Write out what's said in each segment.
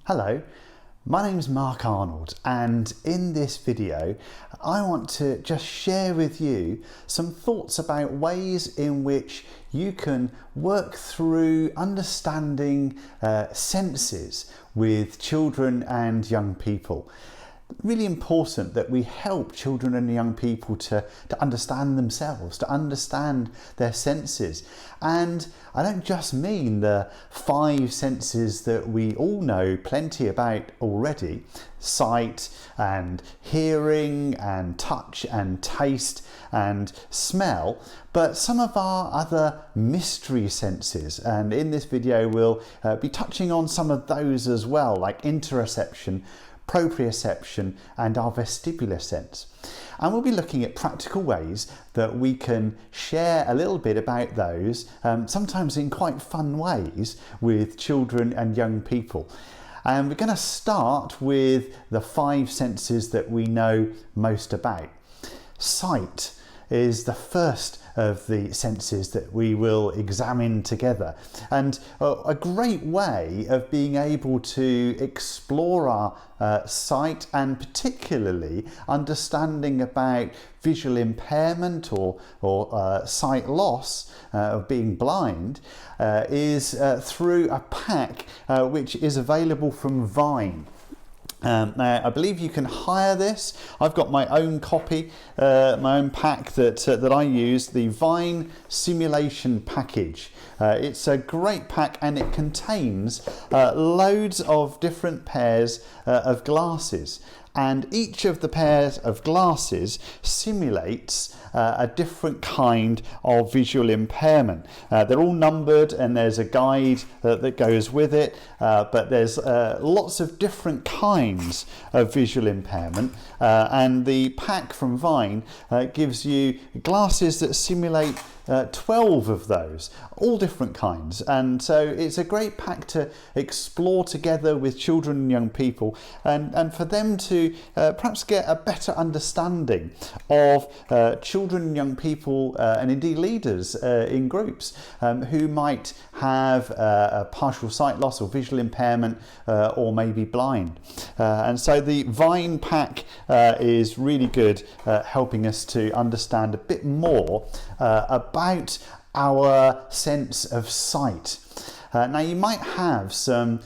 Hello, my name's Mark Arnold, and in this video I want to just share with you some thoughts about ways in which you can work through understanding senses with children and young people. Really important that we help children and young people to understand themselves, to understand their senses. And I don't just mean the 5 senses that we all know plenty about already: sight and hearing and touch and taste and smell, but some of our other mystery senses. And in this video we'll be touching on some of those as well, like interoception, proprioception and our vestibular sense. And we'll be looking at practical ways that we can share a little bit about those, sometimes in quite fun ways, with children and young people. And we're going to start with the 5 senses that we know most about. Sight is the first of the senses that we will examine together, and a great way of being able to explore our sight, and particularly understanding about visual impairment or sight loss of being blind is through a pack which is available from Vine. Now, I believe you can hire this. I've got my own copy, my own pack that I use, the Vine Simulation Package. It's a great pack, and it contains loads of different pairs of glasses. And each of the pairs of glasses simulates a different kind of visual impairment. They're all numbered, and there's a guide that goes with it, but there's lots of different kinds of visual impairment, and the pack from Vine gives you glasses that simulate 12 of those, all different kinds. And so it's a great pack to explore together with children and young people, and for them to perhaps get a better understanding of children and young people, and indeed leaders in groups who might have a partial sight loss or visual impairment, or maybe blind. And so the Vine pack is really good, helping us to understand a bit more about our sense of sight. Now, you might have some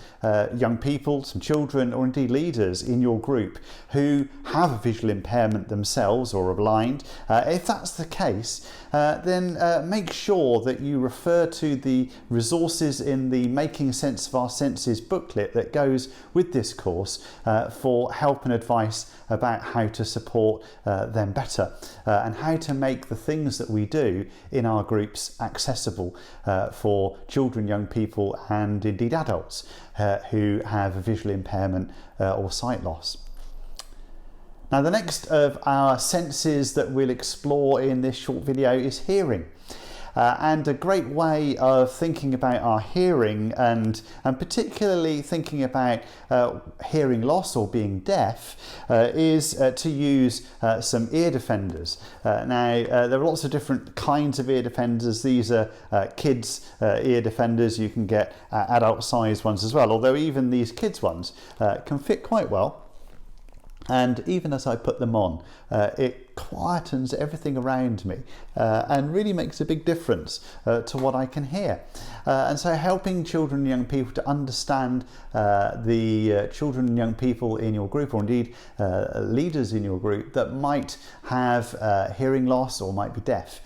young people, some children, or indeed leaders in your group who have a visual impairment themselves or are blind. If that's the case, then make sure that you refer to the resources in the Making Sense of Our Senses booklet that goes with this course for help and advice about how to support them better, and how to make the things that we do in our groups accessible for children, young people, and indeed adults who have a visual impairment or sight loss. Now, the next of our senses that we'll explore in this short video is hearing. And a great way of thinking about our hearing, and particularly thinking about hearing loss or being deaf, is to use some ear defenders. Now, there are lots of different kinds of ear defenders. These are kids' ear defenders. You can get adult sized ones as well, although even these kids' ones can fit quite well. And even as I put them on, it quietens everything around me and really makes a big difference to what I can hear. And so helping children and young people to understand the children and young people in your group, or indeed leaders in your group that might have hearing loss or might be deaf,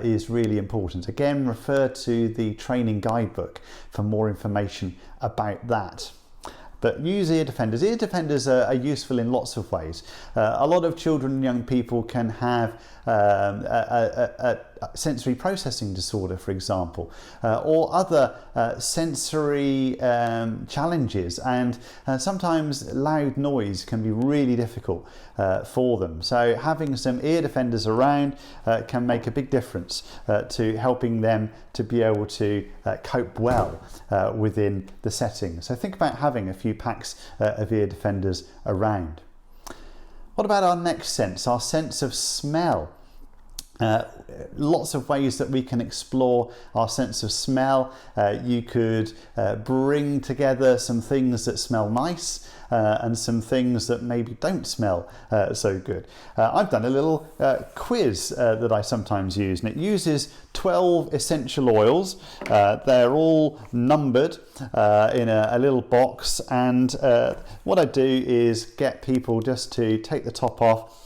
is really important. Again, refer to the training guidebook for more information about that. But use ear defenders. Ear defenders are useful in lots of ways. A lot of children and young people can have a sensory processing disorder, for example, or other sensory challenges, and sometimes loud noise can be really difficult for them. So having some ear defenders around can make a big difference to helping them to be able to cope well within the setting. So think about having a few packs of ear defenders around. What about our next sense, our sense of smell? Lots of ways that we can explore our sense of smell. You could bring together some things that smell nice and some things that maybe don't smell so good. I've done a little quiz that I sometimes use, and it uses 12 essential oils. They're all numbered in a little box, and what I do is get people just to take the top off,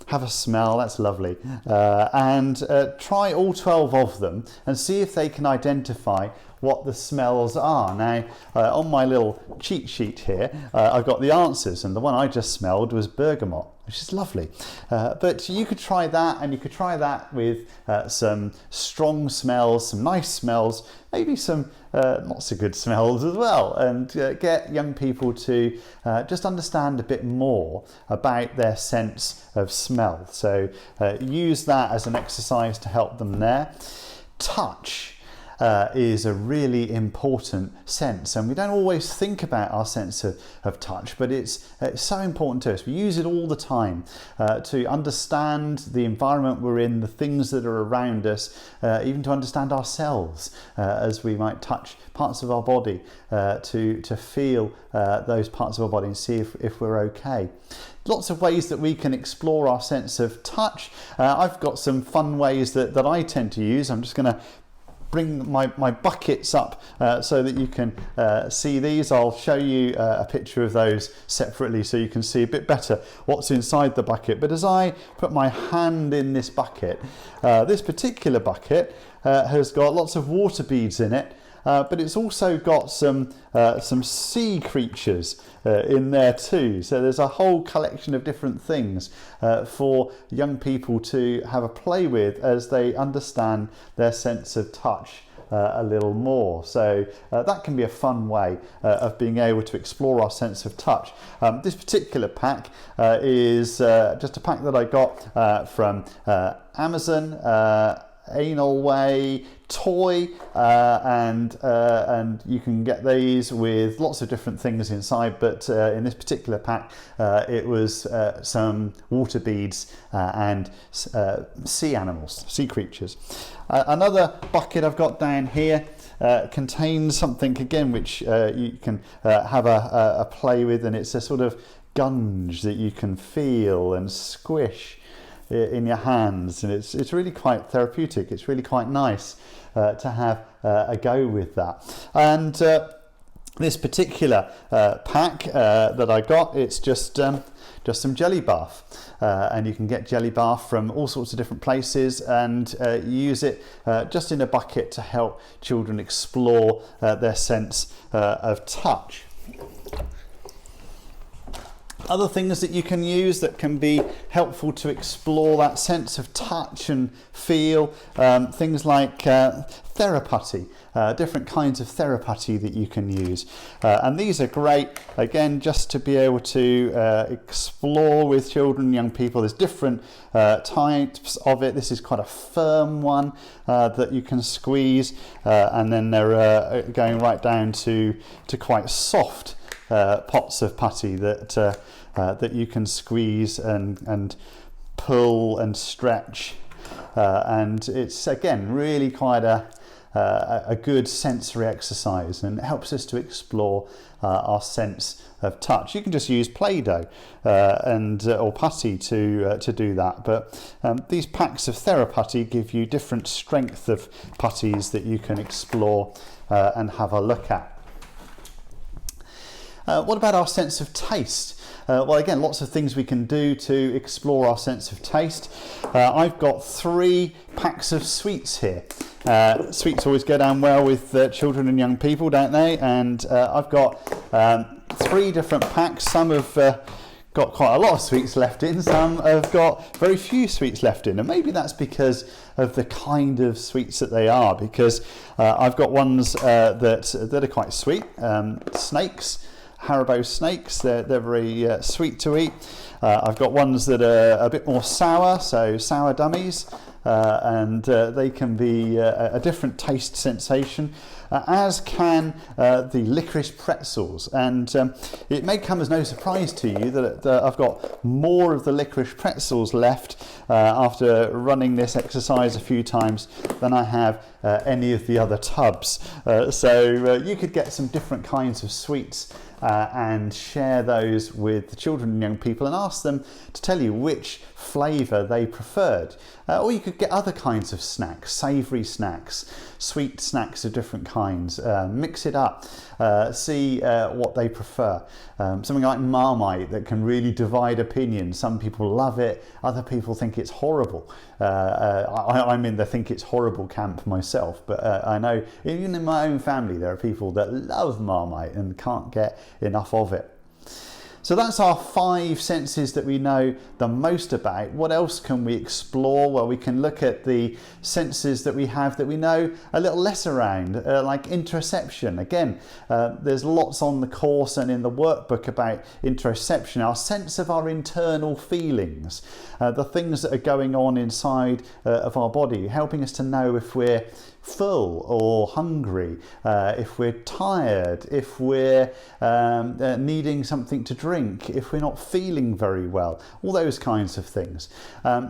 have a smell, that's lovely, and try all 12 of them and see if they can identify what the smells are. Now, on my little cheat sheet here, I've got the answers, and the one I just smelled was bergamot, which is lovely. But you could try that, and you could try that with some strong smells, some nice smells, maybe some not so good smells as well, and get young people to just understand a bit more about their sense of smell. So use that as an exercise to help them there. Touch is a really important sense, and we don't always think about our sense of touch, but it's so important to us. We use it all the time to understand the environment we're in, the things that are around us, even to understand ourselves, as we might touch parts of our body to feel those parts of our body and see if we're okay. Lots of ways that we can explore our sense of touch. I've got some fun ways that I tend to use. I'm just going to bring my buckets up so that you can see these. I'll show you a picture of those separately so you can see a bit better what's inside the bucket. But as I put my hand in this bucket, this particular bucket has got lots of water beads in it, but it's also got some sea creatures in there too. So there's a whole collection of different things for young people to have a play with as they understand their sense of touch a little more. So that can be a fun way of being able to explore our sense of touch. This particular pack is just a pack that I got from Amazon. Anal Way toy, and you can get these with lots of different things inside, but in this particular pack it was some water beads and sea animals, sea creatures. Another bucket I've got down here contains something again which you can have a play with, and it's a sort of gunge that you can feel and squish in your hands, and it's really quite therapeutic. It's really quite nice to have a go with that. And this particular pack that I got, it's just some jelly bath, and you can get jelly bath from all sorts of different places, and use it just in a bucket to help children explore their sense of touch. Other things that you can use that can be helpful to explore that sense of touch and feel, things like therapy, different kinds of therapy that you can use. And these are great, again, just to be able to explore with children and young people. There's different types of it. This is quite a firm one that you can squeeze, and then they're going right down to quite soft pots of putty that you can squeeze and pull and stretch, and it's again really quite a good sensory exercise, and it helps us to explore our sense of touch. You can just use Play-Doh or putty to do that, but these packs of Theraputty give you different strength of putties that you can explore and have a look at. What about our sense of taste? Well, again, lots of things we can do to explore our sense of taste. I've got 3 packs of sweets here. Sweets always go down well with children and young people, don't they? And I've got 3 different packs. Some have got quite a lot of sweets left in, some have got very few sweets left in, and maybe that's because of the kind of sweets that they are, because I've got ones that are quite sweet, snakes, Haribo snakes, they're very sweet to eat. I've got ones that are a bit more sour, so sour dummies, and they can be a different taste sensation, as can the licorice pretzels. And it may come as no surprise to you that I've got more of the licorice pretzels left after running this exercise a few times than I have any of the other tubs. So you could get some different kinds of sweets and share those with the children and young people and ask them to tell you which flavour they preferred. Or you could get other kinds of snacks, savoury snacks, sweet snacks of different kinds. Mix it up, see what they prefer. Something like Marmite that can really divide opinions. Some people love it, other people think it's horrible. I'm in the think it's horrible camp myself, but I know even in my own family there are people that love Marmite and can't get enough of it. So that's our 5 senses that we know the most about. What else can we explore? Well, we can look at the senses that we have that we know a little less around, like interoception. Again, there's lots on the course and in the workbook about interoception, our sense of our internal feelings, the things that are going on inside of our body, helping us to know if we're full or hungry, if we're tired, if we're needing something to drink, if we're not feeling very well, all those kinds of things.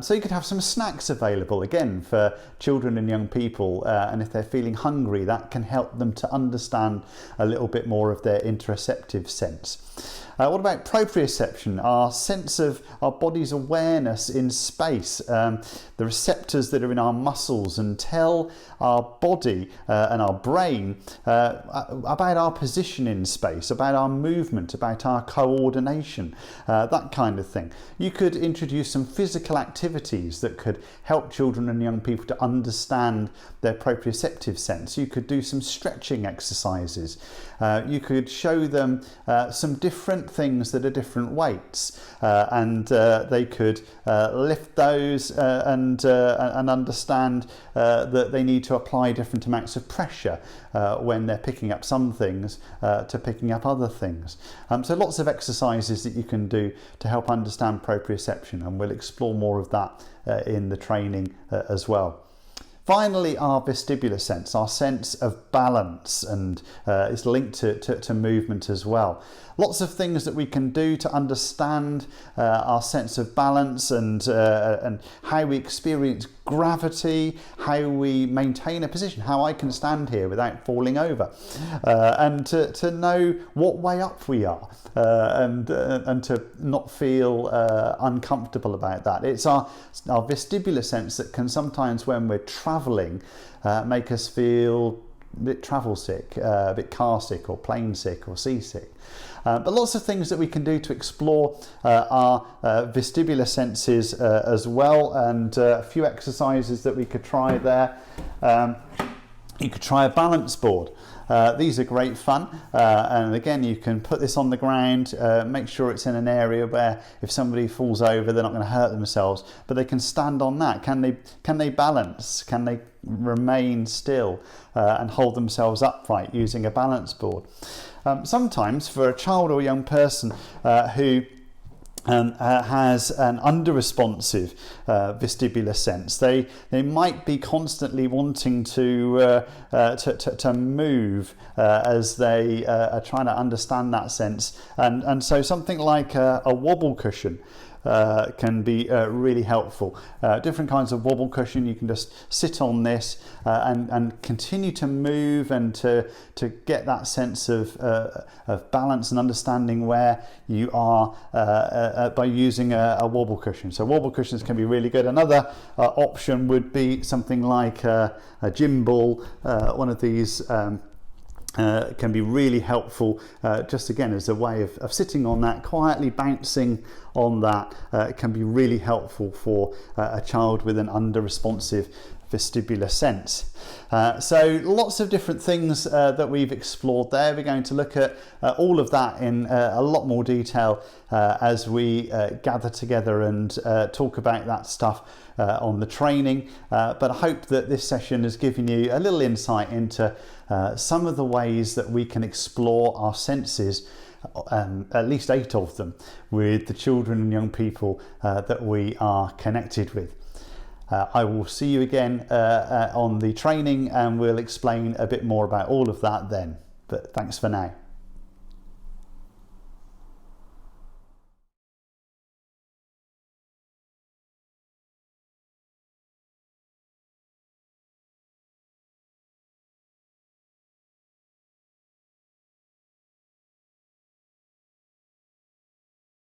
So you could have some snacks available again for children and young people, and if they're feeling hungry, that can help them to understand a little bit more of their interoceptive sense. What about proprioception, our sense of our body's awareness in space, the receptors that are in our muscles and tell our body and our brain about our position in space, about our movement, about our coordination, that kind of thing. You could introduce some physical activities that could help children and young people to understand their proprioceptive sense. You could do some stretching exercises. You could show them some different things that are different weights, and they could lift those and understand that they need to apply different amounts of pressure when they're picking up some things to picking up other things. So lots of exercises that you can do to help understand proprioception, and we'll explore more of that in the training as well. Finally, our vestibular sense, our sense of balance, and it's linked to movement as well. Lots of things that we can do to understand our sense of balance and how we experience gravity, how we maintain a position, how I can stand here without falling over, and to know what way up we are, and to not feel uncomfortable about that. It's our vestibular sense that can sometimes, when we're travelling, make us feel a bit travel sick, a bit car sick or plane sick or seasick. But lots of things that we can do to explore our vestibular senses as well, and a few exercises that we could try there. You could try a balance board. These are great fun, and again you can put this on the ground, make sure it's in an area where if somebody falls over they're not going to hurt themselves, but they can stand on that. Can they balance? Can they remain still and hold themselves upright using a balance board? Sometimes for a child or young person who has an under-responsive vestibular sense, they might be constantly wanting to move as they are trying to understand that sense, and so something like a wobble cushion can be really helpful. Different kinds of wobble cushion, you can just sit on this and continue to move and to get that sense of balance and understanding where you are by using a wobble cushion. So wobble cushions can be really good. Another option would be something like a gym ball. One of these can be really helpful, just again as a way of sitting on that, quietly bouncing on that. It can be really helpful for a child with an under-responsive vestibular sense. So lots of different things that we've explored there. We're going to look at all of that in a lot more detail as we gather together and talk about that stuff on the training, but I hope that this session has given you a little insight into some of the ways that we can explore our senses, at least 8 of them, with the children and young people that we are connected with. I will see you again on the training, and we'll explain a bit more about all of that then. But thanks for now.